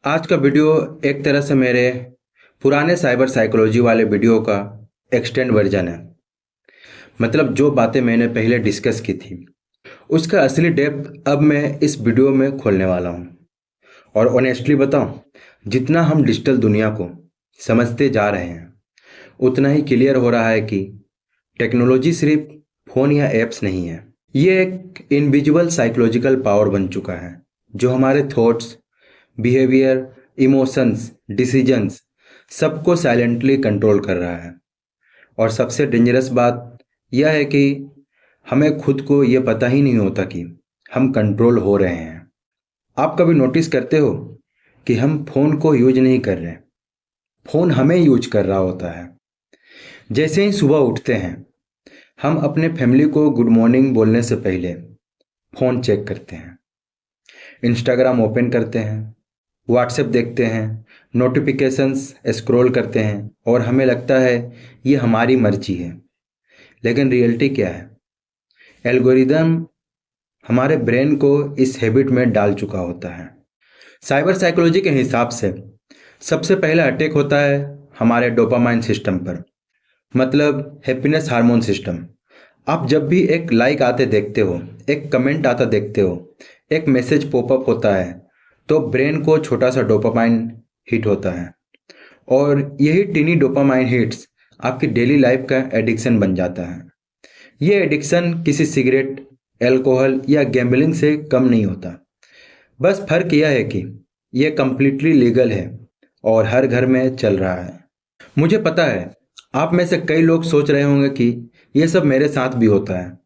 आज का वीडियो एक तरह से मेरे पुराने साइबर साइकोलॉजी वाले वीडियो का एक्सटेंड वर्जन है। मतलब जो बातें मैंने पहले डिस्कस की थी उसका असली डेप्थ अब मैं इस वीडियो में खोलने वाला हूँ। और ऑनेस्टली बताऊँ, जितना हम डिजिटल दुनिया को समझते जा रहे हैं उतना ही क्लियर हो रहा है कि टेक्नोलॉजी सिर्फ फ़ोन या एप्स नहीं है। ये एक इनविजिबल साइकोलॉजिकल पावर बन चुका है जो हमारे थॉट्स, बिहेवियर, इमोशंस, डिसीजंस सबको साइलेंटली कंट्रोल कर रहा है। और सबसे डेंजरस बात यह है कि हमें खुद को ये पता ही नहीं होता कि हम कंट्रोल हो रहे हैं। आप कभी नोटिस करते हो कि हम फ़ोन को यूज नहीं कर रहे, फ़ोन हमें यूज कर रहा होता है। जैसे ही सुबह उठते हैं हम अपने फैमिली को गुड मॉर्निंग बोलने से पहले फ़ोन चेक करते हैं, इंस्टाग्राम ओपन करते हैं, व्हाट्सएप देखते हैं, नोटिफिकेशंस स्क्रॉल करते हैं और हमें लगता है ये हमारी मर्जी है। लेकिन रियलिटी क्या है? एल्गोरिदम हमारे ब्रेन को इस हैबिट में डाल चुका होता है। साइबर साइकोलॉजी के हिसाब से सबसे पहला अटैक होता है हमारे डोपामाइन सिस्टम पर, मतलब हैप्पीनेस हार्मोन सिस्टम। आप जब भी एक लाइक आते देखते हो, एक कमेंट आता देखते हो, एक मैसेज पॉपअप होता है, तो ब्रेन को छोटा सा डोपामाइन हिट होता है। और यही टीनी डोपामाइन हिट्स आपकी डेली लाइफ का एडिक्शन बन जाता है। ये एडिक्शन किसी सिगरेट, अल्कोहल या गैम्बलिंग से कम नहीं होता। बस फर्क यह है कि ये कम्प्लीटली लीगल है और हर घर में चल रहा है। मुझे पता है आप में से कई लोग सोच रहे होंगे कि ये सब मेरे साथ भी होता है।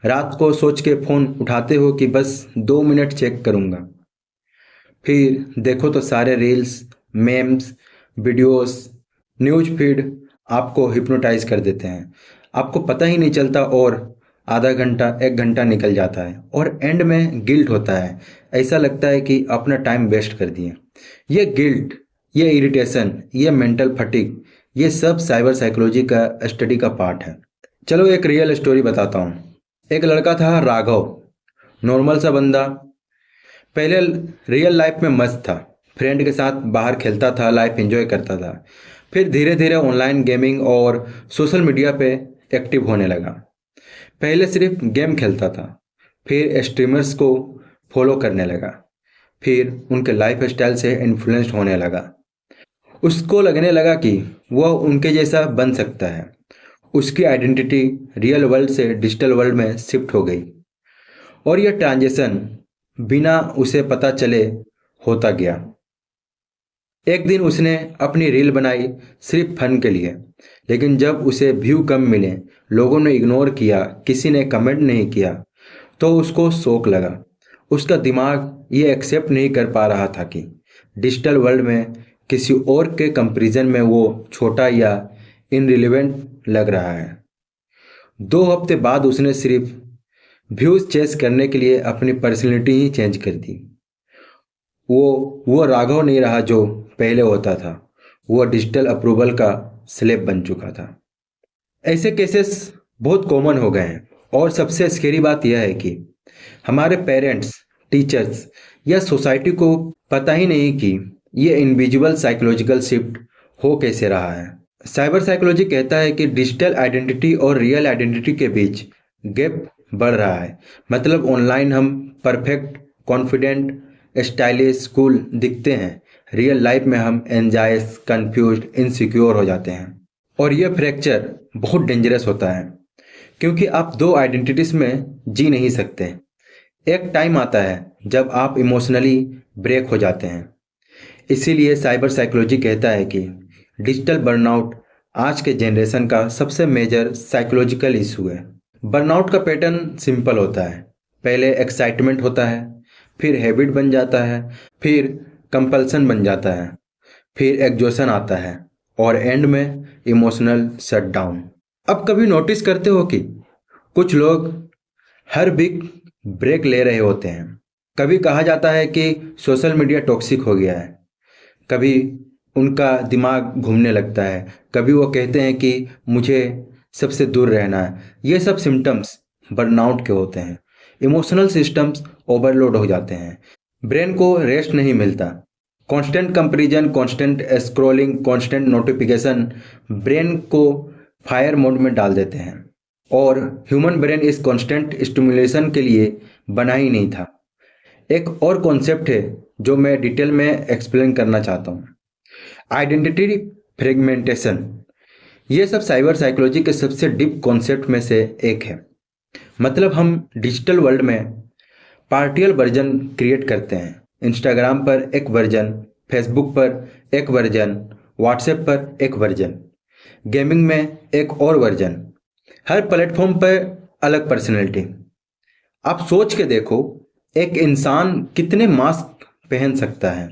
रात को सोच के फ़ोन उठाते हो कि बस 2 मिनट चेक करूँगा, फिर देखो तो सारे reels, memes, videos, news feed आपको हिप्नोटाइज कर देते हैं। आपको पता ही नहीं चलता और आधा घंटा, 1 घंटा निकल जाता है और एंड में गिल्ट होता है। ऐसा लगता है कि अपना टाइम वेस्ट कर दिए। ये गिल्ट, ये इरिटेशन, ये मेंटल फटीग, ये सब साइबर साइकोलॉजी का स्टडी का पार्ट है। चलो एक रियल स्टोरी बताता हूँ। एक लड़का था राघव, नॉर्मल सा बंदा। पहले रियल लाइफ में मस्त था, फ्रेंड के साथ बाहर खेलता था, लाइफ एंजॉय करता था। फिर धीरे धीरे ऑनलाइन गेमिंग और सोशल मीडिया पे एक्टिव होने लगा। पहले सिर्फ गेम खेलता था, फिर स्ट्रीमर्स को फॉलो करने लगा, फिर उनके लाइफ स्टाइल से इन्फ्लुएंस्ड होने लगा। उसको लगने लगा कि वह उनके जैसा बन सकता है। उसकी आइडेंटिटी रियल वर्ल्ड से डिजिटल वर्ल्ड में शिफ्ट हो गई और यह ट्रांजिशन बिना उसे पता चले होता गया। एक दिन उसने अपनी रील बनाई सिर्फ फन के लिए, लेकिन जब उसे व्यू कम मिले, लोगों ने इग्नोर किया, किसी ने कमेंट नहीं किया, तो उसको शौक लगा। उसका दिमाग ये एक्सेप्ट नहीं कर पा रहा था कि डिजिटल वर्ल्ड में किसी और के कंपैरिजन में वो छोटा या इनरिलेवेंट लग रहा है। 2 हफ्ते बाद उसने सिर्फ व्यूज चेस करने के लिए अपनी पर्सनैलिटी ही चेंज कर दी। वो राघव नहीं रहा जो पहले होता था। वो डिजिटल अप्रूवल का स्लेब बन चुका था। ऐसे केसेस बहुत कॉमन हो गए हैं और सबसे स्केरी बात यह है कि हमारे पेरेंट्स, टीचर्स या सोसाइटी को पता ही नहीं कि ये इनविजिबल साइकोलॉजिकल शिफ्ट हो कैसे रहा है। साइबर साइकोलॉजी कहता है कि डिजिटल आइडेंटिटी और रियल आइडेंटिटी के बीच गैप बढ़ रहा है। मतलब ऑनलाइन हम परफेक्ट, कॉन्फिडेंट, स्टाइलिश, कूल दिखते हैं, रियल लाइफ में हम एंजाइस, कंफ्यूज्ड, इनसिक्योर हो जाते हैं। और यह फ्रैक्चर बहुत डेंजरस होता है क्योंकि आप 2 आइडेंटिटीज में जी नहीं सकते। एक टाइम आता है जब आप इमोशनली ब्रेक हो जाते हैं। इसीलिए साइबर साइकोलॉजी कहता है कि डिजिटल बर्नआउट आज के जनरेशन का सबसे मेजर साइकोलॉजिकल इशू है। बर्नआउट का पैटर्न सिंपल होता है। पहले एक्साइटमेंट होता है, फिर हैबिट बन जाता है, फिर कंपल्सन बन जाता है, फिर एग्जॉशन आता है और एंड में इमोशनल शटडाउन। अब कभी नोटिस करते हो कि कुछ लोग हर वीक ब्रेक ले रहे होते हैं। कभी कहा जाता है कि सोशल मीडिया टॉक्सिक हो गया है, कभी उनका दिमाग घूमने लगता है, कभी वो कहते हैं कि मुझे सबसे दूर रहना है। ये सब सिम्टम्स बर्नआउट के होते हैं। इमोशनल सिस्टम्स ओवरलोड हो जाते हैं, ब्रेन को रेस्ट नहीं मिलता, constant comparison, constant scrolling, constant notification brain को फायर मोड में डाल देते हैं और ह्यूमन ब्रेन इस कांस्टेंट स्टिमुलेशन के लिए बना ही नहीं था। एक और कॉन्सेप्ट है जो मैं डिटेल में एक्सप्लेन करना चाहता हूँ, आइडेंटिटी फ्रेगमेंटेशन। ये सब साइबर साइकोलॉजी के सबसे डीप कॉन्सेप्ट में से एक है। मतलब हम डिजिटल वर्ल्ड में पार्टियल वर्जन क्रिएट करते हैं। इंस्टाग्राम पर एक वर्जन, फेसबुक पर एक वर्जन, व्हाट्सएप पर एक वर्जन, गेमिंग में एक और वर्जन, हर प्लेटफॉर्म पर अलग पर्सनैलिटी। आप सोच के देखो, एक इंसान कितने मास्क पहन सकता है।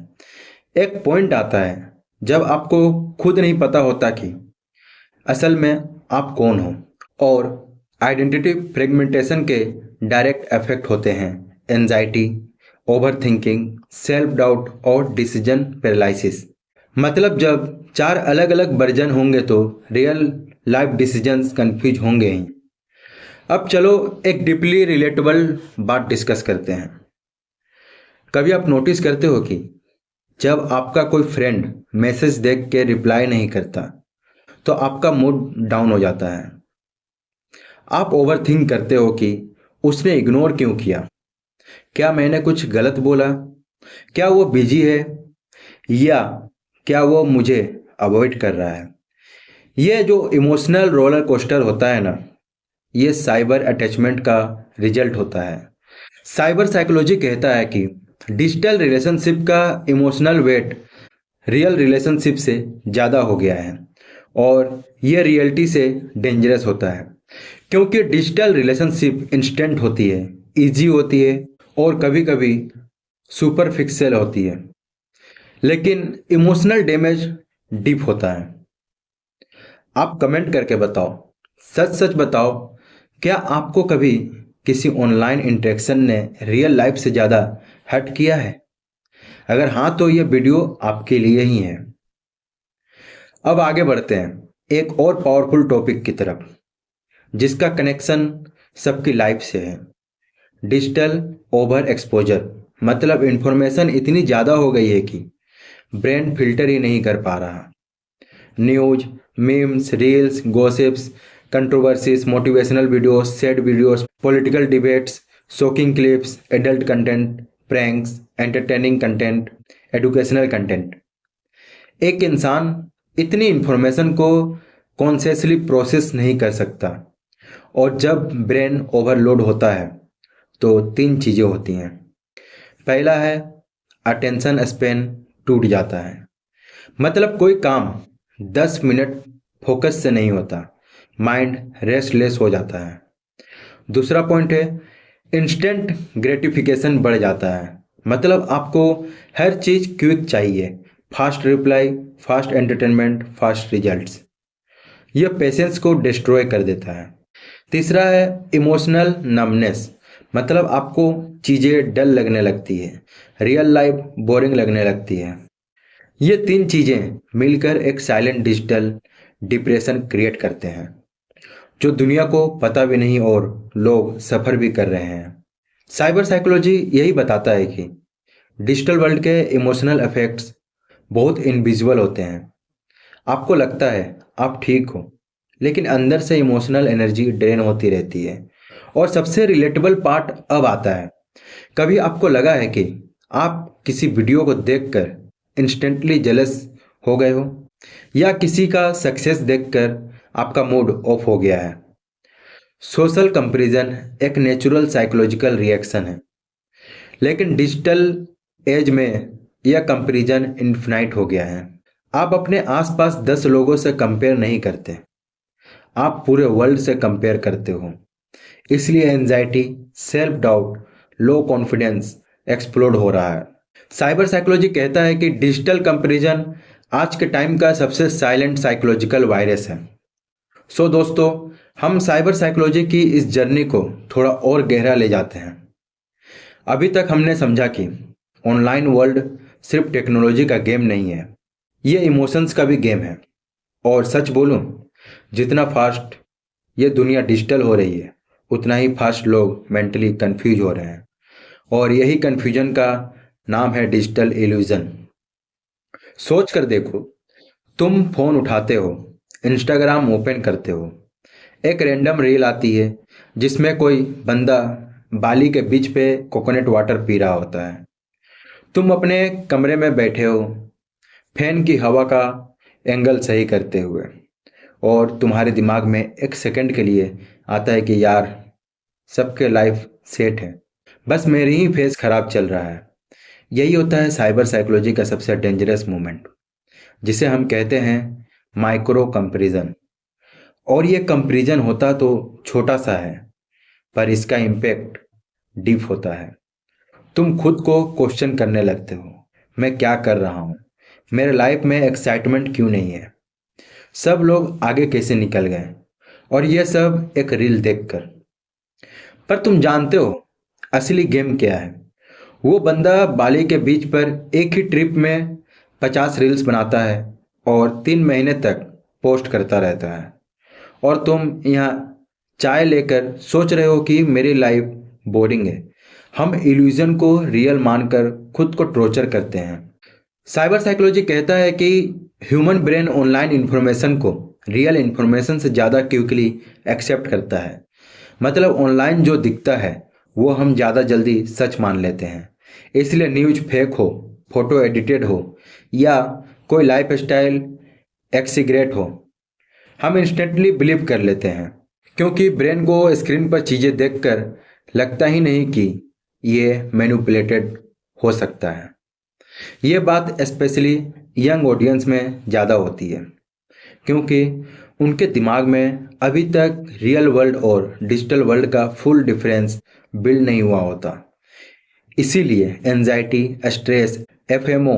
एक पॉइंट आता है जब आपको खुद नहीं पता होता कि असल में आप कौन हो। और आइडेंटिटी फ्रेगमेंटेशन के डायरेक्ट इफेक्ट होते हैं anxiety, over thinking, self doubt और डिसीजन पैरालिसिस। मतलब जब 4 अलग अलग वर्जन होंगे तो रियल लाइफ डिसीजंस कंफ्यूज होंगे ही। अब चलो एक डीपली रिलेटेबल बात डिस्कस करते हैं। कभी आप नोटिस करते हो कि जब आपका कोई फ्रेंड मैसेज देख के रिप्लाई नहीं करता तो आपका मूड डाउन हो जाता है। आप ओवर थिंक करते हो कि उसने इग्नोर क्यों किया, क्या मैंने कुछ गलत बोला, क्या वो बिजी है, या क्या वो मुझे अवॉइड कर रहा है। ये जो इमोशनल रोलर कोस्टर होता है ना, ये साइबर अटैचमेंट का रिजल्ट होता है। साइबर साइकोलॉजी कहता है कि डिजिटल रिलेशनशिप का इमोशनल वेट रियल रिलेशनशिप से ज़्यादा हो गया है और ये रियलिटी से डेंजरस होता है, क्योंकि डिजिटल रिलेशनशिप इंस्टेंट होती है, इजी होती है और कभी कभी सुपरफिशियल होती है, लेकिन इमोशनल डैमेज डीप होता है। आप कमेंट करके बताओ, सच सच बताओ, क्या आपको कभी किसी ऑनलाइन इंटरेक्शन ने रियल लाइफ से ज़्यादा हर्ट किया है? अगर हाँ तो ये वीडियो आपके लिए ही है। अब आगे बढ़ते हैं एक और पावरफुल टॉपिक की तरफ, जिसका कनेक्शन सबकी लाइफ से है, डिजिटल ओवर एक्सपोजर। मतलब इंफॉर्मेशन इतनी ज़्यादा हो गई है कि ब्रेन फिल्टर ही नहीं कर पा रहा। News, memes, reels, gossips, controversies, motivational videos, sad videos, political debates, shocking clips, adult content, pranks, entertaining content, educational content. एक इंसान इतनी इंफॉर्मेशन को कॉन्शियसली प्रोसेस नहीं कर सकता और जब ब्रेन ओवरलोड होता है तो 3 चीज़ें होती हैं। पहला है अटेंशन स्पैन टूट जाता है। मतलब कोई काम 10 मिनट फोकस से नहीं होता, माइंड रेस्टलेस हो जाता है। दूसरा पॉइंट है इंस्टेंट ग्रेटिफिकेशन बढ़ जाता है। मतलब आपको हर चीज़ क्विक चाहिए, fast reply, fast entertainment, fast results. यह पेशेंस को डिस्ट्रॉय कर देता है। तीसरा है इमोशनल नमनेस। मतलब आपको चीज़ें डल लगने लगती है, रियल लाइफ बोरिंग लगने लगती है। ये 3 चीज़ें मिलकर एक साइलेंट डिजिटल डिप्रेशन क्रिएट करते हैं, जो दुनिया को पता भी नहीं और लोग सफ़र भी कर रहे हैं। साइबर साइकोलॉजी यही बताता है कि डिजिटल वर्ल्ड के इमोशनल इफेक्ट्स बहुत इनविजिबल होते हैं। आपको लगता है आप ठीक हो, लेकिन अंदर से इमोशनल एनर्जी ड्रेन होती रहती है। और सबसे रिलेटेबल पार्ट अब आता है, कभी आपको लगा है कि आप किसी वीडियो को देखकर इंस्टेंटली जेलस हो गए हो, या किसी का सक्सेस देखकर आपका मूड ऑफ हो गया है? सोशल कंपैरिजन एक नेचुरल साइकोलॉजिकल रिएक्शन है, लेकिन डिजिटल एज में यह कंपैरिजन इन्फिनाइट हो गया है। आप अपने आसपास 10 लोगों से कंपेयर नहीं करते, आप पूरे वर्ल्ड से कंपेयर करते हो। इसलिए anxiety, self doubt, low confidence explode हो रहा है। साइबर साइकोलॉजी कहता है कि डिजिटल कंपैरिजन आज के टाइम का सबसे साइलेंट साइकोलॉजिकल वायरस है। सो दोस्तों, हम साइबर साइकोलॉजी की इस जर्नी को थोड़ा और गहरा ले जाते हैं। अभी तक हमने समझा कि ऑनलाइन वर्ल्ड सिर्फ टेक्नोलॉजी का गेम नहीं है, ये इमोशंस का भी गेम है। और सच बोलूं, जितना फास्ट ये दुनिया डिजिटल हो रही है, उतना ही फास्ट लोग मेंटली कंफ्यूज हो रहे हैं। और यही कन्फ्यूजन का नाम है डिजिटल इल्यूजन। सोच कर देखो, तुम फोन उठाते हो, इंस्टाग्राम ओपन करते हो, एक रैंडम रील आती है जिसमें कोई बंदा बाली के बीच पे कोकोनट वाटर पी रहा होता है। तुम अपने कमरे में बैठे हो, फैन की हवा का एंगल सही करते हुए, और तुम्हारे दिमाग में एक सेकंड के लिए आता है कि यार, सबके लाइफ सेट है, बस मेरी ही फेस खराब चल रहा है। यही होता है साइबर साइकोलॉजी का सबसे डेंजरस मोमेंट, जिसे हम कहते हैं माइक्रो कंपैरिजन। और ये कंपैरिजन होता तो छोटा सा है, पर इसका इम्पैक्ट डीप होता है। तुम खुद को क्वेश्चन करने लगते हो, मैं क्या कर रहा हूँ, मेरे लाइफ में एक्साइटमेंट क्यों नहीं है, सब लोग आगे कैसे निकल गए, और ये सब एक रील देखकर। पर तुम जानते हो असली गेम क्या है? वो बंदा बाली के बीच पर एक ही ट्रिप में 50 रील्स बनाता है और 3 महीने तक पोस्ट करता रहता है, और तुम यहाँ चाय लेकर सोच रहे हो कि मेरी लाइफ बोरिंग है। हम इल्यूजन को रियल मानकर खुद को टॉर्चर करते हैं। साइबर साइकोलॉजी कहता है कि ह्यूमन ब्रेन ऑनलाइन इन्फॉर्मेशन को रियल इन्फॉर्मेशन से ज़्यादा क्विकली एक्सेप्ट करता है। मतलब ऑनलाइन जो दिखता है वो हम ज़्यादा जल्दी सच मान लेते हैं। इसलिए न्यूज फेक हो, फोटो एडिटेड हो, या कोई लाइफ स्टाइल एक्सीग्रेट हो, हम इंस्टेंटली बिलीव कर लेते हैं, क्योंकि ब्रेन को स्क्रीन पर चीज़ें देखकर लगता ही नहीं कि ये मैनिपुलेटेड हो सकता है। ये बात स्पेशली यंग ऑडियंस में ज़्यादा होती है, क्योंकि उनके दिमाग में अभी तक रियल वर्ल्ड और डिजिटल वर्ल्ड का फुल डिफरेंस बिल्ड नहीं हुआ होता। इसीलिए anxiety, stress, FOMO,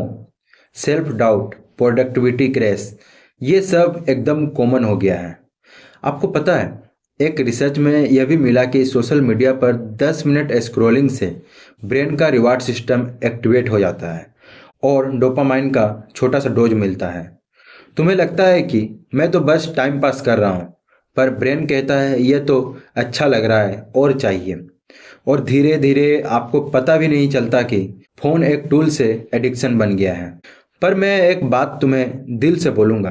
self doubt, productivity crash, ये सब एकदम कॉमन हो गया है। आपको पता है, एक रिसर्च में यह भी मिला कि सोशल मीडिया पर 10 मिनट स्क्रॉलिंग से ब्रेन का रिवार्ड सिस्टम एक्टिवेट हो जाता है और डोपामाइन का छोटा सा डोज मिलता है। तुम्हें लगता है कि मैं तो बस टाइम पास कर रहा हूँ, पर ब्रेन कहता है यह तो अच्छा लग रहा है और चाहिए। और धीरे धीरे आपको पता भी नहीं चलता कि फ़ोन एक टूल से एडिक्शन बन गया है। पर मैं एक बात तुम्हें दिल से बोलूँगा,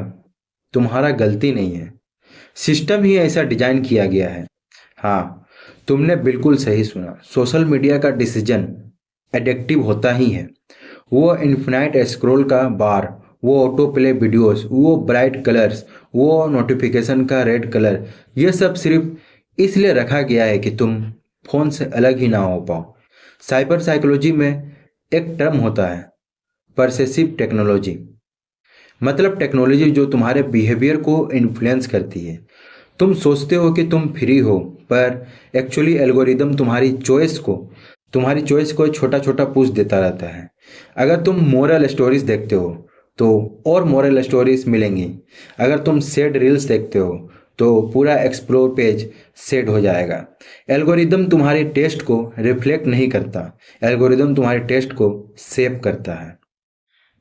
तुम्हारा गलती नहीं है, सिस्टम ही ऐसा डिजाइन किया गया है। हाँ, तुमने बिल्कुल सही सुना, सोशल मीडिया का डिसीजन एडिक्टिव होता ही है। वो इन्फिनाइट स्क्रॉल का बार, वो ऑटो प्ले वीडियोस, वो ब्राइट कलर्स, वो नोटिफिकेशन का रेड कलर, ये सब सिर्फ इसलिए रखा गया है कि तुम फोन से अलग ही ना हो पाओ। साइबर साइकोलॉजी में एक टर्म होता है, परसेसिव टेक्नोलॉजी। मतलब टेक्नोलॉजी जो तुम्हारे बिहेवियर को इन्फ्लुएंस करती है। तुम सोचते हो कि तुम फ्री हो, पर एक्चुअली एल्गोरिदम तुम्हारी चॉइस को छोटा छोटा पुश देता रहता है। अगर तुम मोरल स्टोरीज देखते हो तो और मोरल स्टोरीज मिलेंगी। अगर तुम सैड रील्स देखते हो तो पूरा एक्सप्लोर पेज सेट हो जाएगा। एल्गोरिदम तुम्हारी टेस्ट को रिफ्लेक्ट नहीं करता, एल्गोरिदम तुम्हारे टेस्ट को सेव करता है।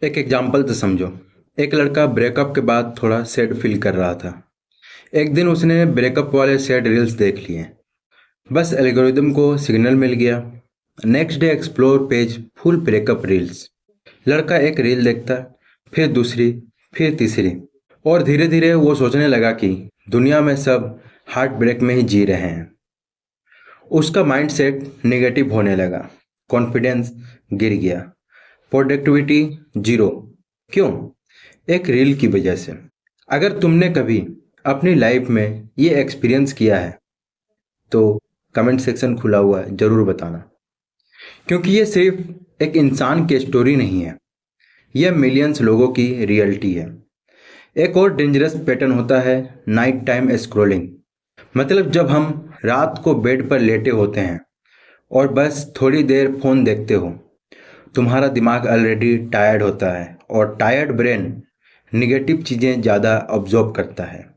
एक एग्जाम्पल तो समझो, एक लड़का ब्रेकअप के बाद थोड़ा सैड फील कर रहा था। एक दिन उसने ब्रेकअप वाले सैड रील्स देख लिए, बस एल्गोरिदम को सिग्नल मिल गया। Next day explore page full breakup reels. लड़का एक रील देखता, फिर दूसरी, फिर तीसरी, और धीरे धीरे वो सोचने लगा कि दुनिया में सब हार्ट ब्रेक में ही जी रहे हैं। उसका माइंडसेट नेगेटिव होने लगा, कॉन्फिडेंस गिर गया, प्रोडक्टिविटी जीरो। क्यों? एक रील की वजह से। अगर तुमने कभी अपनी लाइफ में ये एक्सपीरियंस किया है तो कमेंट सेक्शन खुला हुआ है, ज़रूर बताना, क्योंकि ये सिर्फ एक इंसान की स्टोरी नहीं है, यह मिलियंस लोगों की रियलिटी है। एक और डेंजरस पैटर्न होता है नाइट टाइम स्क्रॉलिंग। मतलब जब हम रात को बेड पर लेटे होते हैं और बस थोड़ी देर फ़ोन देखते हो, तुम्हारा दिमाग ऑलरेडी टायर्ड होता है, और टायर्ड ब्रेन निगेटिव चीज़ें ज़्यादा ऑब्जॉर्व करता है।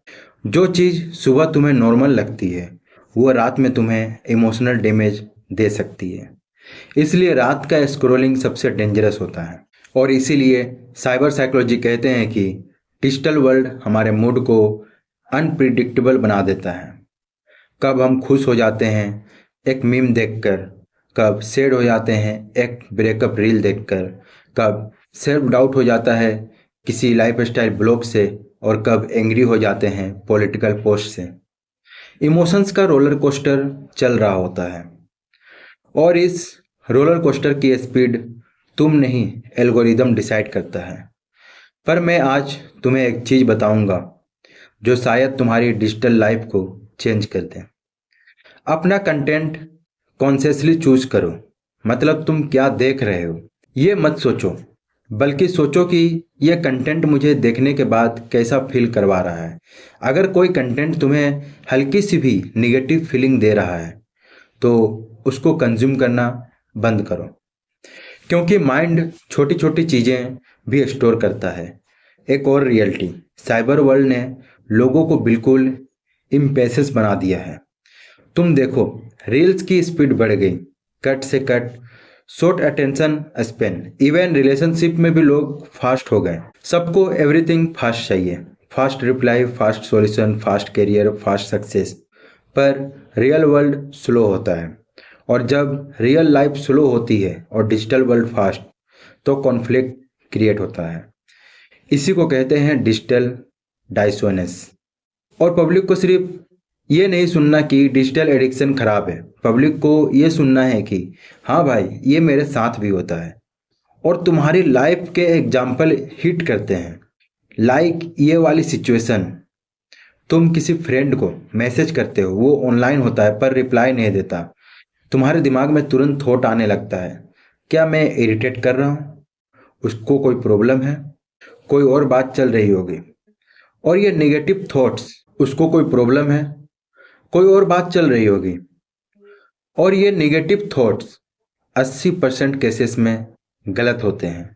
जो चीज़ सुबह तुम्हें नॉर्मल लगती है वो रात में तुम्हें इमोशनल डैमेज दे सकती है। इसलिए रात का स्क्रॉलिंग सबसे डेंजरस होता है। और इसीलिए साइबर साइकोलॉजी कहते हैं कि डिजिटल वर्ल्ड हमारे मूड को अनप्रिडिक्टेबल बना देता है। कब हम खुश हो जाते हैं एक मीम देखकर, कब सैड हो जाते हैं एक ब्रेकअप रील देखकर, कब सेल्फ डाउट हो जाता है किसी लाइफस्टाइल ब्लॉग से और कब एंग्री हो जाते हैं पॉलिटिकल पोस्ट से। इमोशंस का रोलर कोस्टर चल रहा होता है और इस रोलर कोस्टर की स्पीड तुम नहीं, एल्गोरिदम डिसाइड करता है। पर मैं आज तुम्हें एक चीज़ बताऊंगा जो शायद तुम्हारी डिजिटल लाइफ को चेंज कर दे। अपना कंटेंट कॉन्शियसली चूज करो। मतलब तुम क्या देख रहे हो ये मत सोचो, बल्कि सोचो कि यह कंटेंट मुझे देखने के बाद कैसा फील करवा रहा है। अगर कोई कंटेंट तुम्हें हल्की सी भी निगेटिव फीलिंग दे रहा है तो उसको कंज्यूम करना बंद करो, क्योंकि माइंड छोटी छोटी चीज़ें भी स्टोर करता है। एक और रियलिटी, साइबर वर्ल्ड ने लोगों को बिल्कुल इम्पेशेंस बना दिया है। तुम देखो, रील्स की स्पीड बढ़ गई, कट से cut, short attention Spain. Even relationship में भी लोग फास्ट हो गए। सबको एवरीथिंग फास्ट चाहिए, fast reply, fast solution, fast career, fast success. पर रियल वर्ल्ड स्लो होता है, और जब रियल लाइफ स्लो होती है और डिजिटल वर्ल्ड फास्ट, तो कॉन्फ्लिक्ट क्रिएट होता है। इसी को कहते हैं डिजिटल डाइसोनेस। और पब्लिक को सिर्फ ये नहीं सुनना कि डिजिटल एडिक्शन खराब है, पब्लिक को ये सुनना है कि हाँ भाई, ये मेरे साथ भी होता है। और तुम्हारी लाइफ के एग्जाम्पल हिट करते हैं। लाइक ये वाली सिचुएशन, तुम किसी फ्रेंड को मैसेज करते हो, वो ऑनलाइन होता है पर रिप्लाई नहीं देता। तुम्हारे दिमाग में तुरंत थॉट आने लगता है, क्या मैं इरिटेट कर रहा हूँ, उसको कोई प्रॉब्लम है, कोई और बात चल रही होगी। और ये नेगेटिव थॉट्स, उसको कोई प्रॉब्लम है, कोई और बात चल रही होगी। और ये नेगेटिव थॉट्स 80% केसेस में गलत होते हैं।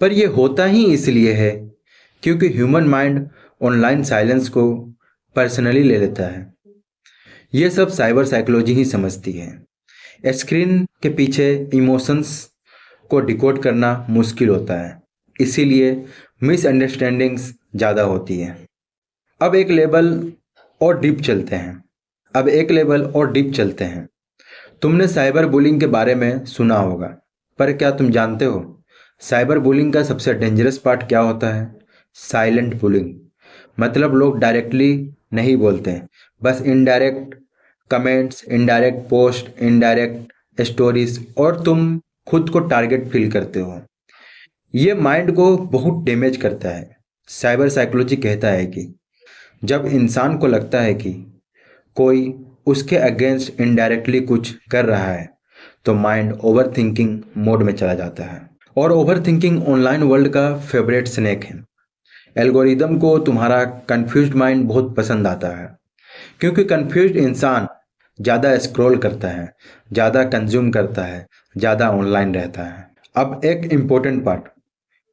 पर ये होता ही इसलिए है क्योंकि ह्यूमन माइंड ऑनलाइन साइलेंस को पर्सनली ले लेता है। ये सब साइबर साइकोलॉजी ही समझती है। स्क्रीन के पीछे इमोशंस को डिकोड करना मुश्किल होता है, इसीलिए मिसअंडरस्टैंडिंग्स ज़्यादा होती है। अब एक लेवल और डीप चलते हैं। तुमने साइबर बुलिंग के बारे में सुना होगा, पर क्या तुम जानते हो साइबर बुलिंग का सबसे डेंजरस पार्ट क्या होता है? Silent bullying. मतलब लोग डायरेक्टली नहीं बोलते हैं, बस indirect comments, indirect post, indirect stories, और तुम खुद को टारगेट फील करते हो। ये माइंड को बहुत डैमेज करता है। साइबर साइकोलॉजी कहता है कि जब इंसान को लगता है कि कोई उसके अगेंस्ट इनडायरेक्टली कुछ कर रहा है, तो माइंड ओवर थिंकिंग मोड में चला जाता है। और ओवर थिंकिंग ऑनलाइन वर्ल्ड का फेवरेट स्नैक है। एल्गोरिदम को तुम्हारा कंफ्यूज्ड माइंड बहुत पसंद आता है, क्योंकि कंफ्यूज्ड इंसान ज़्यादा स्क्रॉल करता है, ज़्यादा कंज्यूम करता है, ज़्यादा ऑनलाइन रहता है। अब एक इम्पोर्टेंट पार्ट,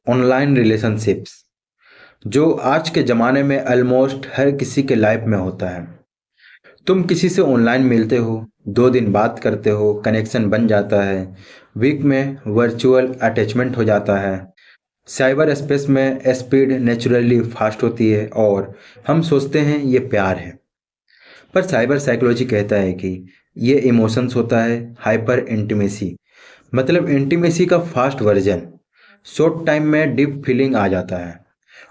ऑनलाइन रिलेशनशिप्स, जो आज के ज़माने में ऑलमोस्ट हर किसी के लाइफ में होता है। तुम किसी से ऑनलाइन मिलते हो, 2 दिन बात करते हो, कनेक्शन बन जाता है, वीक में वर्चुअल अटैचमेंट हो जाता है। साइबर स्पेस में स्पीड नेचुरली फास्ट होती है और हम सोचते हैं ये प्यार है। पर साइबर साइकोलॉजी कहता है कि ये इमोशंस होता है हाइपर इंटीमेसी। मतलब इंटीमेसी का फास्ट वर्जन। शॉर्ट टाइम में डीप फीलिंग आ जाता है,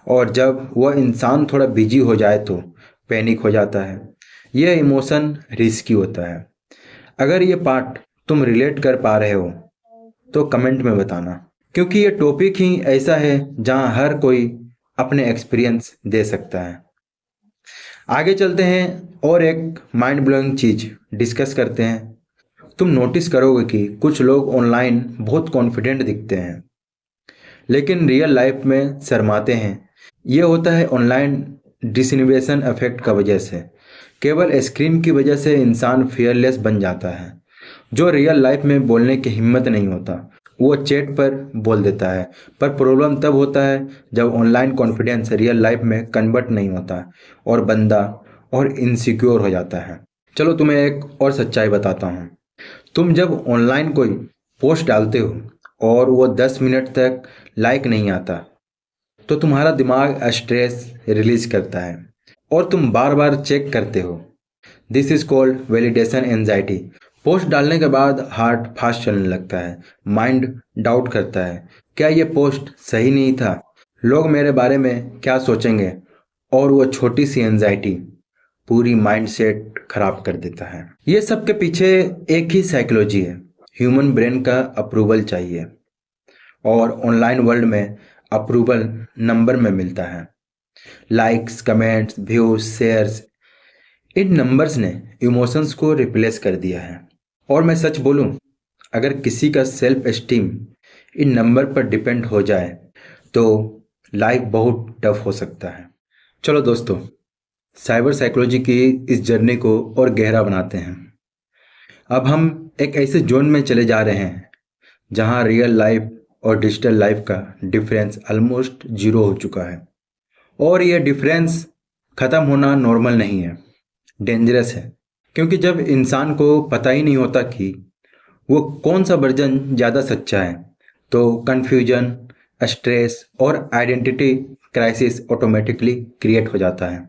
और जब वह इंसान थोड़ा बिजी हो जाए तो पैनिक हो जाता है। यह इमोशन रिस्की होता है। अगर ये पार्ट तुम रिलेट कर पा रहे हो तो कमेंट में बताना, क्योंकि ये टॉपिक ही ऐसा है जहां हर कोई अपने एक्सपीरियंस दे सकता है। आगे चलते हैं और एक माइंड ब्लोइंग चीज़ डिस्कस करते हैं। तुम नोटिस करोगे कि कुछ लोग ऑनलाइन बहुत कॉन्फिडेंट दिखते हैं, लेकिन रियल लाइफ में शर्माते हैं। ये होता है ऑनलाइन डिसइन्वेशन इफेक्ट का वजह से। केवल स्क्रीन की वजह से इंसान फियरलेस बन जाता है। जो रियल लाइफ में बोलने की हिम्मत नहीं होता, वो चैट पर बोल देता है। पर प्रॉब्लम तब होता है जब ऑनलाइन कॉन्फिडेंस रियल लाइफ में कन्वर्ट नहीं होता और बंदा और इनसिक्योर हो जाता है। चलो तुम्हें एक और सच्चाई बताता हूँ। तुम जब ऑनलाइन कोई पोस्ट डालते हो और वो 10 मिनट तक लाइक नहीं आता, तो तुम्हारा दिमाग स्ट्रेस रिलीज करता है और तुम बार बार चेक करते हो। This is called validation anxiety. Post डालने के बाद हार्ट फास्ट चलने लगता है, माइंड डाउट करता है, क्या ये पोस्ट सही नहीं था, लोग मेरे बारे में क्या सोचेंगे, और वो छोटी सी एंजाइटी पूरी माइंडसेट खराब कर देता है। ये सब के पीछे एक ही साइकोलॉजी है, ह्यूमन ब्रेन का अप्रूवल चाहिए, और ऑनलाइन वर्ल्ड में अप्रूवल नंबर में मिलता है। लाइक्स, कमेंट्स, व्यूज, शेयर्स, इन नंबर्स ने इमोशंस को रिप्लेस कर दिया है। और मैं सच बोलूं, अगर किसी का सेल्फ एस्टीम इन नंबर पर डिपेंड हो जाए तो लाइफ बहुत टफ हो सकता है। चलो दोस्तों, साइबर साइकोलॉजी की इस जर्नी को और गहरा बनाते हैं। अब हम एक ऐसे जोन में चले जा रहे हैं जहां रियल लाइफ और डिजिटल लाइफ का डिफरेंस ऑलमोस्ट जीरो हो चुका है। और यह डिफरेंस ख़त्म होना नॉर्मल नहीं है, डेंजरस है। क्योंकि जब इंसान को पता ही नहीं होता कि वो कौन सा वर्जन ज़्यादा सच्चा है, तो कन्फ्यूजन, स्ट्रेस और आइडेंटिटी क्राइसिस ऑटोमेटिकली क्रिएट हो जाता है।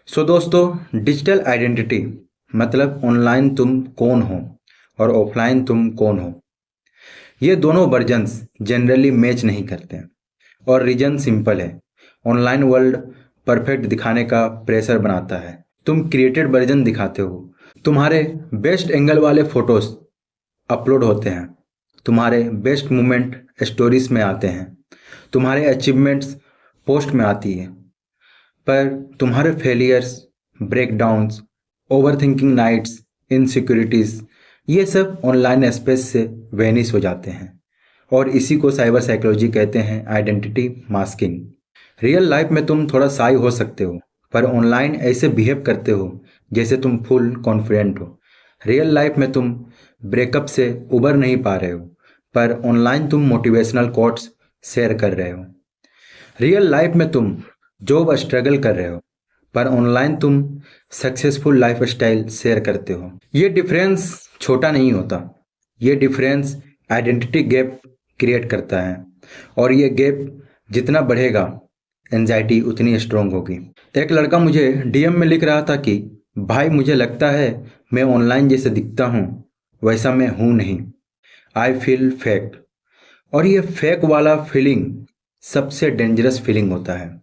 सो दोस्तों, डिजिटल आइडेंटिटी मतलब ऑनलाइन तुम कौन हो और ऑफलाइन तुम कौन हो। ये दोनों वर्जन्स जनरली मैच नहीं करते हैं, और रीजन सिंपल है। ऑनलाइन वर्ल्ड परफेक्ट दिखाने का प्रेशर बनाता है। तुम क्रिएटेड वर्जन दिखाते हो, तुम्हारे बेस्ट एंगल वाले फोटोज अपलोड होते हैं, तुम्हारे बेस्ट मोमेंट स्टोरीज में आते हैं, तुम्हारे अचीवमेंट्स पोस्ट में आती है, पर तुम्हारे failures, breakdowns, overthinking nights, insecurities, ये सब ऑनलाइन स्पेस से वेनिश हो जाते हैं। और इसी को साइबर साइकोलॉजी कहते हैं आइडेंटिटी मास्किंग। रियल लाइफ में तुम थोड़ा शाई हो सकते हो, पर ऑनलाइन ऐसे बिहेव करते हो जैसे तुम फुल कॉन्फिडेंट हो। रियल लाइफ में तुम ब्रेकअप से उबर नहीं पा रहे हो, पर ऑनलाइन तुम मोटिवेशनल कोट्स शेयर कर रहे हो। रियल लाइफ में तुम जॉब स्ट्रगल कर रहे हो, पर ऑनलाइन तुम सक्सेसफुल लाइफस्टाइल शेयर करते हो। ये डिफरेंस छोटा नहीं होता, ये डिफरेंस आइडेंटिटी गैप क्रिएट करता है, और ये गैप जितना बढ़ेगा एंजाइटी उतनी स्ट्रांग होगी। एक लड़का मुझे डीएम में लिख रहा था कि भाई, मुझे लगता है मैं ऑनलाइन जैसे दिखता हूँ वैसा मैं हूँ नहीं, आई फील फेक। और ये फेक वाला फीलिंग सबसे डेंजरस फीलिंग होता है,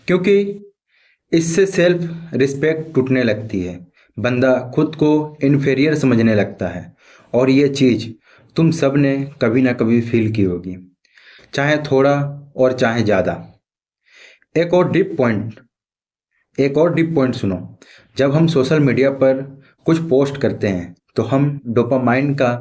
क्योंकि इससे सेल्फ रिस्पेक्ट टूटने लगती है। बंदा खुद को इन्फीरियर समझने लगता है, और ये चीज़ तुम सब ने कभी ना कभी फील की होगी, चाहे थोड़ा और चाहे ज़्यादा। एक और डीप पॉइंट सुनो। जब हम सोशल मीडिया पर कुछ पोस्ट करते हैं तो हम डोपामाइन का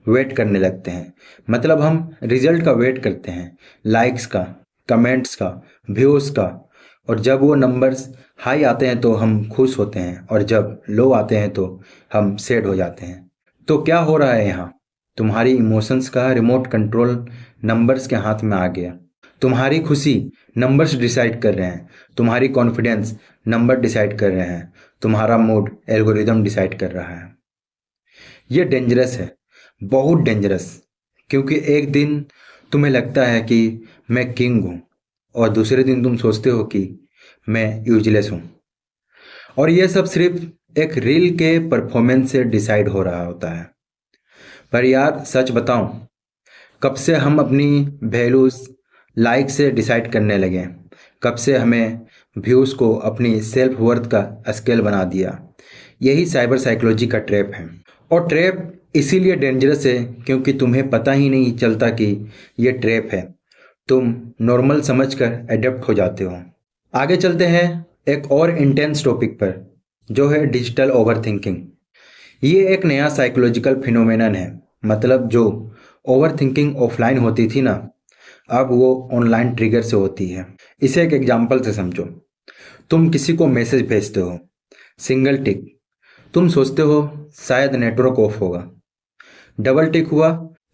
वेट करने लगते हैं। मतलब हम रिजल्ट का वेट करते हैं, लाइक्स का, कमेंट्स का, व्यूज़ का। और जब वो नंबर्स हाई आते हैं तो हम खुश होते हैं, और जब लो आते हैं तो हम सैड हो जाते हैं। तो क्या हो रहा है यहाँ? तुम्हारी इमोशंस का रिमोट कंट्रोल नंबर्स के हाथ में आ गया। तुम्हारी खुशी नंबर्स डिसाइड कर रहे हैं, तुम्हारी कॉन्फिडेंस नंबर डिसाइड कर रहे हैं, तुम्हारा मूड एल्गोरिदम डिसाइड कर रहा है। ये डेंजरस है, बहुत डेंजरस। क्योंकि एक दिन तुम्हें लगता है कि मैं किंग हूँ, और दूसरे दिन तुम सोचते हो कि मैं यूजलेस हूँ। और ये सब सिर्फ एक रील के परफॉर्मेंस से डिसाइड हो रहा होता है। पर यार सच बताऊं, कब से हम अपनी वैल्यूज़ लाइक से डिसाइड करने लगे? कब से हमें व्यूज़ को अपनी सेल्फ वर्थ का स्केल बना दिया? यही साइबर साइकोलॉजी का ट्रैप है। और ट्रैप इसीलिए डेंजरस है क्योंकि तुम्हें पता ही नहीं चलता कि ये ट्रैप है। तुम नॉर्मल समझकर एडेप्ट हो जाते हो। आगे चलते हैं एक और इंटेंस टॉपिक पर, जो है डिजिटल ओवरथिंकिंग। ये एक नया साइकोलॉजिकल फिनोमेनन है। मतलब जो ओवरथिंकिंग ऑफलाइन होती थी ना, अब वो ऑनलाइन ट्रिगर से होती है। इसे एक एग्जांपल से समझो। तुम किसी को मैसेज भेजते हो, सिंगल टिक, तुम सोचते हो शायद नेटवर्क ऑफ होगा। डबल टिक हुआ,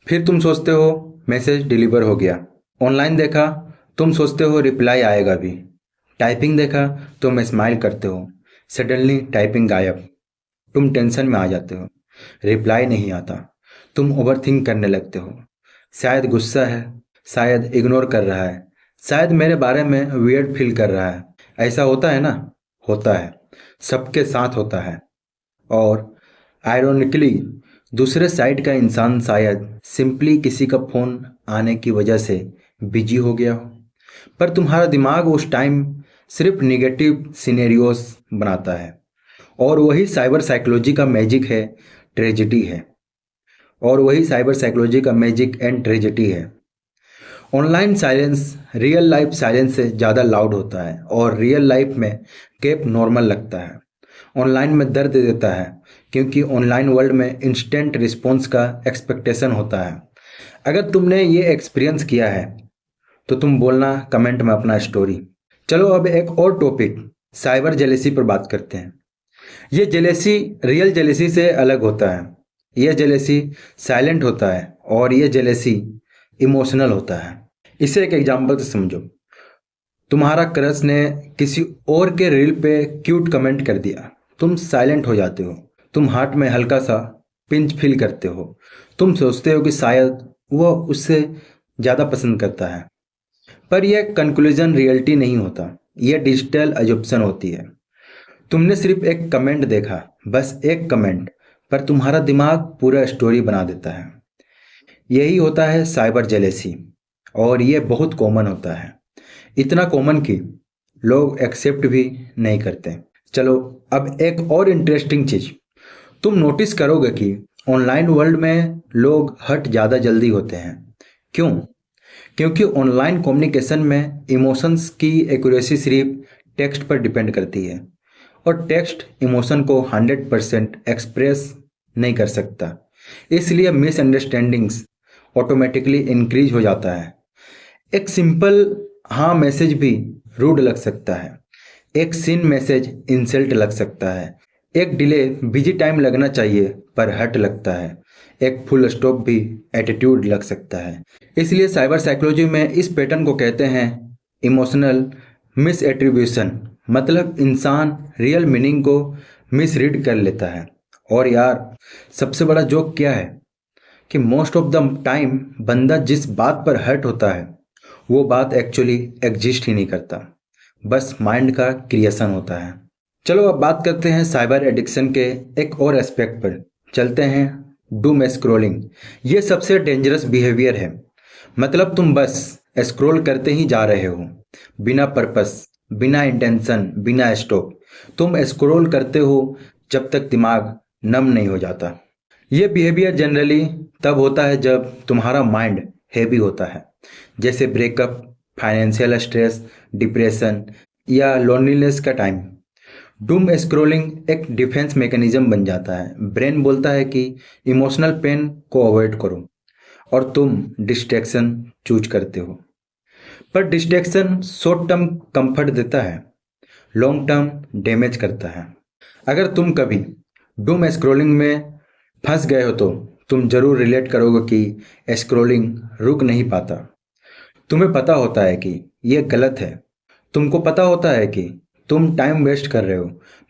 फिर तुम सोचते हो मैसेज डिलीवर हो गया। ऑनलाइन देखा, तुम सोचते हो रिप्लाई आएगा भी। टाइपिंग देखा, तुम स्माइल करते हो। सडनली टाइपिंग गायब, तुम टेंशन में आ जाते हो। रिप्लाई नहीं आता, तुम ओवरथिंक करने लगते हो। शायद गुस्सा है, शायद इग्नोर कर रहा है, शायद मेरे बारे में वियर्ड फील कर रहा है। ऐसा होता है ना? होता है, सबके साथ होता है। और आयरोनिकली दूसरे साइड का इंसान शायद सिंपली किसी का फ़ोन आने की वजह से बिजी हो गया हो, पर तुम्हारा दिमाग उस टाइम सिर्फ निगेटिव सिनेरियोस बनाता है। और वही साइबर साइकोलॉजी का मैजिक है, ट्रेजेडी है। और वही साइबर साइकोलॉजी का मैजिक एंड ट्रेजेडी है। Online silence real life silence से ज़्यादा लाउड होता है और रियल लाइफ में गैप नॉर्मल लगता है। ऑनलाइन में दर्द देता है क्योंकि ऑनलाइन वर्ल्ड में इंस्टेंट रिस्पॉन्स का एक्सपेक्टेशन होता है। अगर तुमने ये एक्सपीरियंस किया है तो तुम बोलना कमेंट में अपना स्टोरी। चलो अब एक और टॉपिक साइबर जेलेसी पर बात करते हैं। ये जेलेसी रियल जेलेसी से अलग होता है। यह जेलेसी साइलेंट होता है और ये जेलेसी इमोशनल होता है। इसे एक एग्जांपल से समझो। तुम्हारा क्रश ने किसी और के रील पे क्यूट कमेंट कर दिया। तुम साइलेंट हो जाते हो। तुम हार्ट में हल्का सा पिंच फील करते हो। तुम सोचते हो कि शायद वो उससे ज़्यादा पसंद करता है। पर यह कंक्लूजन रियलिटी नहीं होता। यह डिजिटल अजम्पशन होती है। तुमने सिर्फ एक कमेंट देखा, बस एक कमेंट, पर तुम्हारा दिमाग पूरा स्टोरी बना देता है। यही होता है साइबर जेलेसी और ये बहुत कॉमन होता है। इतना कॉमन कि लोग एक्सेप्ट भी नहीं करते। चलो अब एक और इंटरेस्टिंग चीज़ तुम नोटिस करोगे कि ऑनलाइन वर्ल्ड में लोग हर्ट ज़्यादा जल्दी होते हैं। क्यों? क्योंकि ऑनलाइन कम्युनिकेशन में इमोशंस की एक्यूरेसी सिर्फ टेक्स्ट पर डिपेंड करती है और टेक्स्ट इमोशन को 100% एक्सप्रेस नहीं कर सकता। इसलिए मिसअंडरस्टैंडिंग्स ऑटोमेटिकली इंक्रीज हो जाता है। एक सिंपल हाँ मैसेज भी रूड लग सकता है। एक सीन मैसेज इंसल्ट लग सकता है। एक डिले बिजी टाइम लगना चाहिए पर हर्ट लगता है। एक फुल स्टॉप भी एटीट्यूड लग सकता है। इसलिए साइबर साइकोलॉजी में इस पैटर्न को कहते हैं इमोशनल मिस एट्रीब्यूशन। मतलब इंसान रियल मीनिंग को मिसरीड कर लेता है। और यार सबसे बड़ा जोक क्या है कि मोस्ट ऑफ द टाइम बंदा जिस बात पर हर्ट होता है वो बात एक्चुअली एग्जिस्ट ही नहीं करता, बस माइंड का क्रिएशन होता है। चलो अब बात करते हैं साइबर एडिक्शन के एक और एस्पेक्ट पर। चलते हैं डूम स्क्रॉलिंग। ये सबसे डेंजरस बिहेवियर है। मतलब तुम बस स्क्रॉल करते ही जा रहे हो, बिना पर्पस, बिना इंटेंशन, बिना स्टॉप। तुम स्क्रॉल करते हो जब तक दिमाग नम नहीं हो जाता। ये बिहेवियर जनरली तब होता है जब तुम्हारा माइंड हैवी होता है, जैसे ब्रेकअप, फाइनेंशियल स्ट्रेस, डिप्रेशन या लोनलीनेस का टाइम। डूम स्क्रॉलिंग एक डिफेंस मैकेनिज्म बन जाता है। ब्रेन बोलता है कि इमोशनल पेन को अवॉइड करो और तुम डिस्ट्रैक्शन चूज करते हो। पर डिस्ट्रैक्शन शॉर्ट टर्म कंफर्ट देता है, लॉन्ग टर्म डैमेज करता है। अगर तुम कभी डूम स्क्रॉलिंग में फंस गए हो तो तुम जरूर रिलेट करोगे कि स्क्रॉलिंग रुक नहीं पाता। तुम्हें पता होता है कि यह गलत है। तुमको पता होता है कि तुम टाइम वेस्ट कर रहे हो,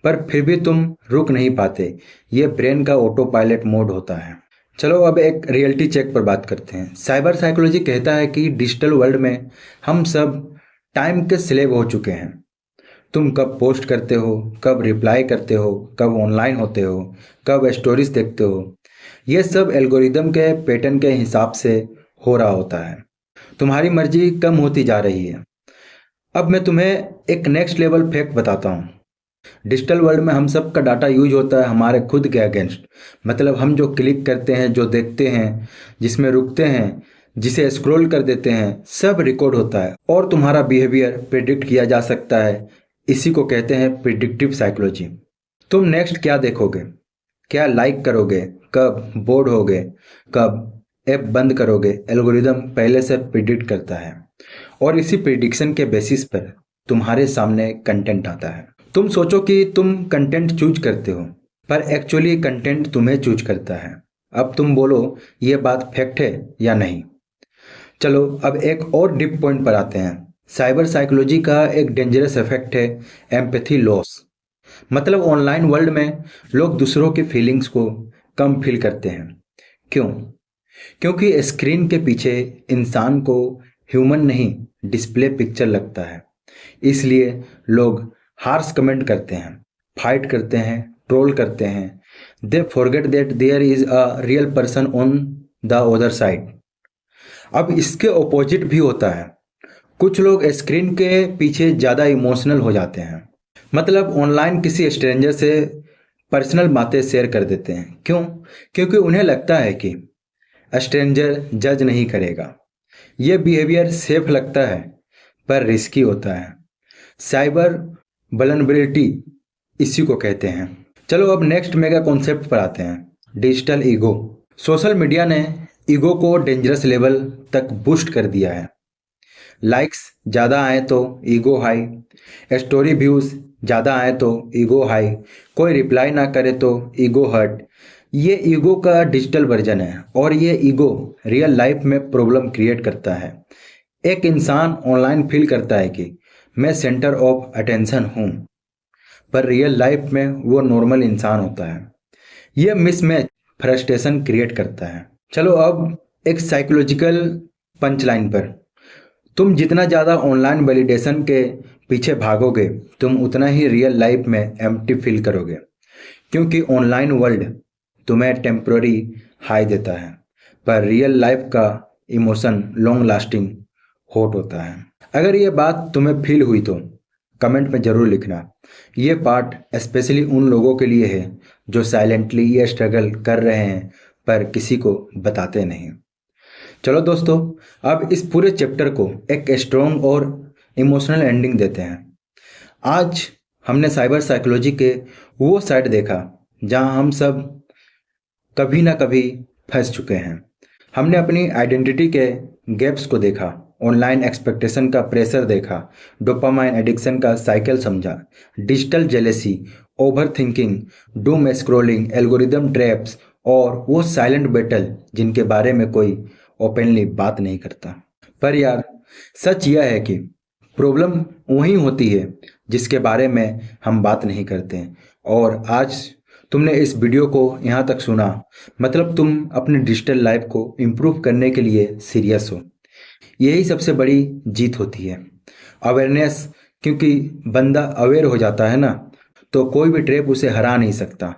पर फिर भी तुम रुक नहीं पाते। ये ब्रेन का ऑटो पायलट मोड होता है। चलो अब एक रियलिटी चेक पर बात करते हैं। साइबर साइकोलॉजी कहता है कि डिजिटल वर्ल्ड में हम सब टाइम के स्लेव हो चुके हैं। तुम कब पोस्ट करते हो, कब रिप्लाई करते हो, कब ऑनलाइन होते हो, कब स्टोरीज देखते हो, यह सब एल्गोरिदम के पैटर्न के हिसाब से हो रहा होता है। तुम्हारी मर्जी कम होती जा रही है। अब मैं तुम्हें एक नेक्स्ट लेवल फैक्ट बताता हूँ। डिजिटल वर्ल्ड में हम सब का डाटा यूज होता है हमारे खुद के अगेंस्ट। मतलब हम जो क्लिक करते हैं, जो देखते हैं, जिसमें रुकते हैं, जिसे स्क्रॉल कर देते हैं, सब रिकॉर्ड होता है और तुम्हारा बिहेवियर प्रिडिक्ट किया जा सकता है। इसी को कहते हैं प्रिडिक्टिव साइकोलॉजी। तुम नेक्स्ट क्या देखोगे, क्या लाइक करोगे, कब बोर्ड होगे, कब ऐप बंद करोगे, एल्गोरिदम पहले से प्रिडिक्ट करता है और इसी प्रिडिक्शन के बेसिस पर तुम्हारे सामने कंटेंट आता है। तुम सोचो कि तुम कंटेंट चूज करते हो, पर एक्चुअली कंटेंट तुम्हें चूज करता है। अब तुम बोलो ये बात फैक्ट है या नहीं। चलो अब एक और डीप पॉइंट पर आते हैं। साइबर साइकोलॉजी का एक डेंजरस इफेक्ट है एम्पैथी लॉस। मतलब ऑनलाइन वर्ल्ड में लोग दूसरों की फीलिंग्स को कम फील करते हैं। क्यों? क्योंकि स्क्रीन के पीछे इंसान को ह्यूमन नहीं डिस्प्ले पिक्चर लगता है। इसलिए लोग हार्श कमेंट करते हैं, फाइट करते हैं, ट्रोल करते हैं। They forget that there is a real person on the other side. अब इसके ऑपोजिट भी होता है। कुछ लोग स्क्रीन के पीछे ज़्यादा इमोशनल हो जाते हैं। मतलब ऑनलाइन किसी स्ट्रेंजर से पर्सनल बातें शेयर कर देते हैं। क्यों? क्योंकि उन्हें लगता है कि स्ट्रेंजर जज नहीं करेगा। ये बिहेवियर सेफ लगता है पर रिस्की होता है। साइबर वल्नरेबिलिटी इसी को कहते हैं। चलो अब नेक्स्ट मेगा कॉन्सेप्ट पर आते हैं, डिजिटल ईगो। सोशल मीडिया ने ईगो को डेंजरस लेवल तक बूस्ट कर दिया है। लाइक्स ज़्यादा आए तो ईगो हाई, स्टोरी व्यूज़ ज़्यादा आए तो ईगो हाई, कोई रिप्लाई ना करे तो ईगो हर्ट। ये ईगो का डिजिटल वर्जन है और ये ईगो रियल लाइफ में प्रॉब्लम क्रिएट करता है। एक इंसान ऑनलाइन फील करता है कि मैं सेंटर ऑफ अटेंशन हूँ, पर रियल लाइफ में वो नॉर्मल इंसान होता है। ये मिसमैच फ्रस्ट्रेशन क्रिएट करता है। चलो अब एक साइकोलॉजिकल पंचलाइन पर। तुम जितना ज़्यादा ऑनलाइन वैलिडेशन के पीछे भागोगे, तुम उतना ही रियल लाइफ में एम्प्टी फील करोगे। क्योंकि ऑनलाइन वर्ल्ड तुम्हें टेम्पररी हाई देता है, पर रियल लाइफ का इमोशन लॉन्ग लास्टिंग हॉट होता है। अगर ये बात तुम्हें फील हुई तो कमेंट में ज़रूर लिखना। ये पार्ट स्पेशली उन लोगों के लिए है जो साइलेंटली ये स्ट्रगल कर रहे हैं पर किसी को बताते नहीं। चलो दोस्तों, अब इस पूरे चैप्टर को एक स्ट्रॉन्ग और इमोशनल एंडिंग देते हैं। आज हमने साइबर साइकोलॉजी के वो साइड देखा जहां हम सब कभी ना कभी फंस चुके हैं। हमने अपनी आइडेंटिटी के गैप्स को देखा, ऑनलाइन एक्सपेक्टेशन का प्रेशर देखा, डोपामाइन एडिक्शन का साइकिल समझा, digital jealousy, over thinking, doom scrolling, algorithm traps और वो साइलेंट बैटल जिनके बारे में कोई ओपनली बात नहीं करता। पर यार, सच यह है कि प्रॉब्लम वही होती है जिसके बारे में हम बात नहीं करते। और आज तुमने इस वीडियो को यहाँ तक सुना, मतलब तुम अपनी डिजिटल लाइफ को इम्प्रूव करने के लिए सीरियस हो। यही सबसे बड़ी जीत होती है, अवेयरनेस। क्योंकि बंदा अवेयर हो जाता है ना, तो कोई भी ट्रैप उसे हरा नहीं सकता।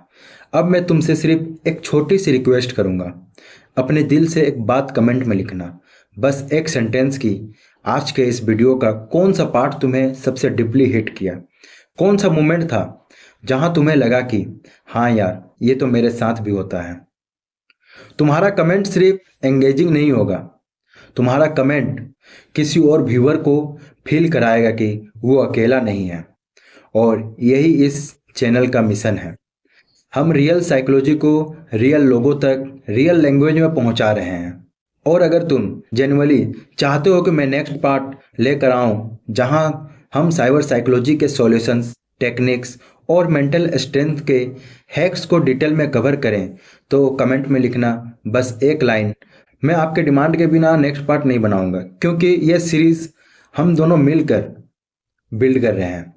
अब मैं तुमसे सिर्फ एक छोटी सी रिक्वेस्ट करूँगा, अपने दिल से एक बात कमेंट में लिखना, बस एक सेंटेंस की। आज के इस वीडियो का कौन सा पार्ट तुम्हें सबसे डीपली हिट किया? कौन सा मोमेंट था जहां तुम्हें लगा कि हाँ यार, ये तो मेरे साथ भी होता है? तुम्हारा कमेंट सिर्फ एंगेजिंग नहीं होगा, तुम्हारा कमेंट किसी और व्यूअर को फील कराएगा कि वो अकेला नहीं है। और यही इस चैनल का मिशन है। हम रियल साइकोलॉजी को रियल लोगों तक रियल लैंग्वेज में पहुंचा रहे हैं। और अगर तुम जेन्युइनली चाहते हो कि मैं नेक्स्ट पार्ट लेकर आऊं जहां हम साइबर साइकोलॉजी के सॉल्यूशंस, टेक्निक्स और मेंटल स्ट्रेंथ के हैक्स को डिटेल में कवर करें, तो कमेंट में लिखना बस एक लाइन। मैं आपके डिमांड के बिना नेक्स्ट पार्ट नहीं बनाऊंगा, क्योंकि यह सीरीज हम दोनों मिलकर बिल्ड कर रहे हैं।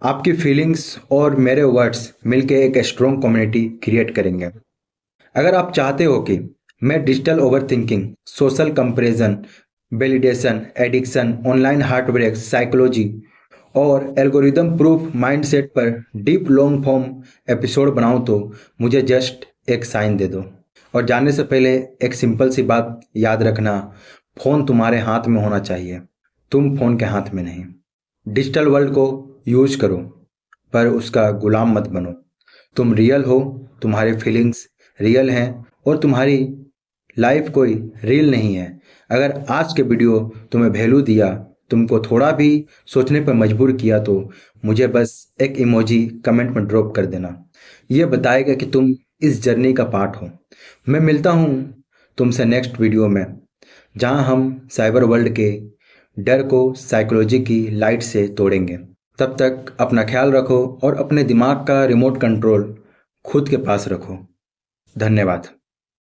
आपकी फीलिंग्स और मेरे वर्ड्स मिलकर एक स्ट्रॉन्ग कम्युनिटी क्रिएट करेंगे। अगर आप चाहते हो कि मैं digital overthinking, social comparison, validation, addiction, online heartbreak, psychology और एल्गोरिदम प्रूफ माइंडसेट पर डीप लॉन्ग फॉर्म एपिसोड बनाऊं, तो मुझे जस्ट एक साइन दे दो। और जाने से पहले एक सिंपल सी बात याद रखना, फ़ोन तुम्हारे हाथ में होना चाहिए, तुम फ़ोन के हाथ में नहीं। डिजिटल वर्ल्ड को यूज करो पर उसका गुलाम मत बनो। तुम रियल हो, तुम्हारी फीलिंग्स रियल हैं और तुम्हारी लाइफ कोई रील नहीं है। अगर आज के वीडियो तुम्हें वैल्यू दिया, तुमको थोड़ा भी सोचने पर मजबूर किया, तो मुझे बस एक इमोजी कमेंट में ड्रॉप कर देना। ये बताएगा कि तुम इस जर्नी का पार्ट हो। मैं मिलता हूँ तुमसे नेक्स्ट वीडियो में, जहाँ हम साइबर वर्ल्ड के डर को साइकोलॉजी की लाइट से तोड़ेंगे। तब तक अपना ख्याल रखो और अपने दिमाग का रिमोट कंट्रोल खुद के पास रखो। धन्यवाद।